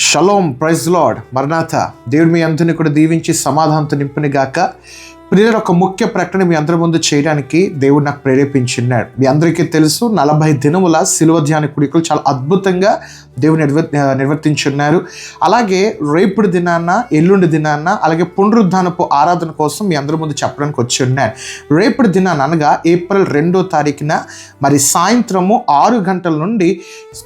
Shalom, praise lord, మరణాథ. దేవుడు మీ అందరిని కూడా దీవించి సమాధానంతో నింపుని గాక. ప్రియుల ఒక ముఖ్య ప్రకటన మీ అందరి ముందు చేయడానికి దేవుడు నాకు ప్రేరేపించున్నాడు. మీ అందరికీ తెలుసు, 40 దినముల శిలువ ధ్యాన కూడికలు చాలా అద్భుతంగా దేవుడు నిర్వర్తించున్నారు. అలాగే రేపుడు దినాన్న, ఎల్లుండి దినాన్న, అలాగే పునరుద్ధానపు ఆరాధన కోసం మీ అందరి ముందు చెప్పడానికి వచ్చి ఉన్నాను. రేపుడు దినాన్న అనగా ఏప్రిల్ 2వ తారీఖున మరి సాయంత్రము 6 గంటల నుండి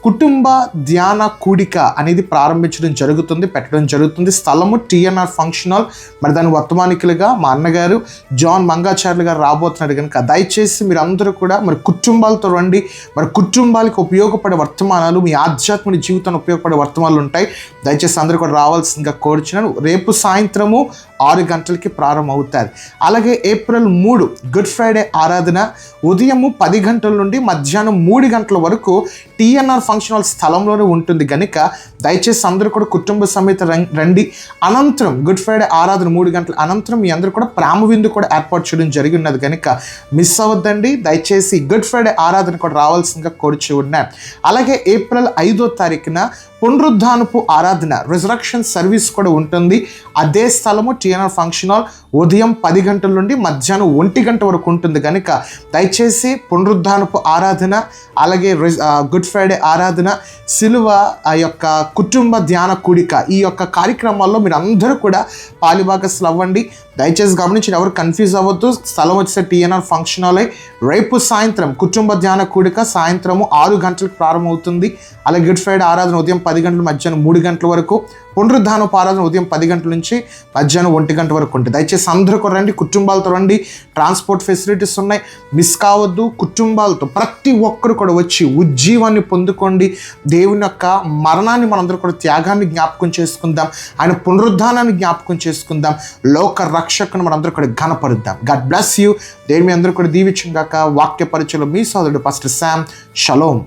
కుటుంబ ధ్యాన కూడిక అనేది ప్రారంభించడం జరుగుతుంది, పెట్టడం జరుగుతుంది. స్థలము TNR ఫంక్షన్ హాల్. మరి దాని వర్తమానికులుగా మా అన్నగారు జాన్ మంగాచార్యులు గారు రాబోతున్నారు కనుక దయచేసి మీరు అందరూ కూడా మరి కుటుంబాలతో రండి. మరి కుటుంబాలకు ఉపయోగపడే వర్తమానాలు, మీ ఆధ్యాత్మిక జీవితాన్ని ఉపయోగపడే వర్తమానాలు ఉంటాయి. దయచేసి అందరూ కూడా రావాల్సిందిగా కోరుచున్నాను. రేపు సాయంత్రము 6 గంటలకి ప్రారంభం అవుతుంది. అలాగే ఏప్రిల్ 3 గుడ్ ఫ్రైడే ఆరాధన ఉదయము 10 గంటల నుండి మధ్యాహ్నం 3 గంటల వరకు TNR ఫంక్షన్ హాల్ స్థలంలోనే ఉంటుంది కనుక దయచేసి అందరూ కూడా కుటుంబ సమేత రండి. అనంతరం గుడ్ ఫ్రైడే ఆరాధన 3 గంటల అనంతరం మీ అందరూ కూడా ప్రేమ విందు కూడా ఏర్పాటు చేయడం జరిగి ఉన్నది కనుక మిస్ అవ్వద్దండి. దయచేసి గుడ్ ఫ్రైడే ఆరాధన కూడా రావాల్సిందిగా కోరుచు ఉన్నాను. అలాగే ఏప్రిల్ 5వ తారీఖున పునరుద్ధానపు ఆరాధన రిజరక్షన్ సర్వీస్ కూడా ఉంటుంది. అదే స్థలము TNR ఫంక్షన్ హాల్ ఉదయం 10 గంటల నుండి మధ్యాహ్నం 1 గంట వరకు ఉంటుంది కనుక దయచేసి పునరుద్ధానపు ఆరాధన, అలాగే గుడ్ ఫ్రైడే ఆరాధన, సిలువ ఆ యొక్క కుటుంబ ధ్యాన కూడిక, ఈ యొక్క కార్యక్రమాల్లో మీరు అందరూ కూడా పాలిభాగస్సులు అవ్వండి. దయచేసి గమనించి ఎవరు కన్ఫ్యూజ్ అవ్వద్దు. స్థలం వచ్చేసి TNR ఫంక్షన్ హాల్. రేపు సాయంత్రం కుటుంబ ధ్యాన కూడిక సాయంత్రము 6 గంటలకు ప్రారంభమవుతుంది. అలాగే గుడ్ ఫ్రైడే ఆరాధన ఉదయం 10 గంటల మధ్యాహ్నం 3 గంటల వరకు, పునరుద్ధానపు ఆరాధన ఉదయం 10 గంటల నుంచి మధ్యాహ్నం 1 గంట వరకు ఉంటుంది. దయచేసి అందరూ కూడా రండి, కుటుంబాలతో రండి. ట్రాన్స్పోర్ట్ ఫెసిలిటీస్ ఉన్నాయి, మిస్ కావద్దు. కుటుంబాలతో ప్రతి ఒక్కరు కూడా వచ్చి ఉజ్జీవాన్ని పొందుకోండి. దేవుని యొక్క మరణాన్ని మనందరూ కూడా, త్యాగాన్ని జ్ఞాపకం చేసుకుందాం, ఆయన పునరుద్ధానాన్ని జ్ఞాపకం చేసుకుందాం, లోక రక్షకుని మనందరూ కూడా ఘనపరుద్దాం. God bless you. దేవుని మీ అందరూ కూడా దీవించుగాక. వాక్య పరిచయంలో మీ సోదరుడు పాస్టర్ శామ్. షలోమ్.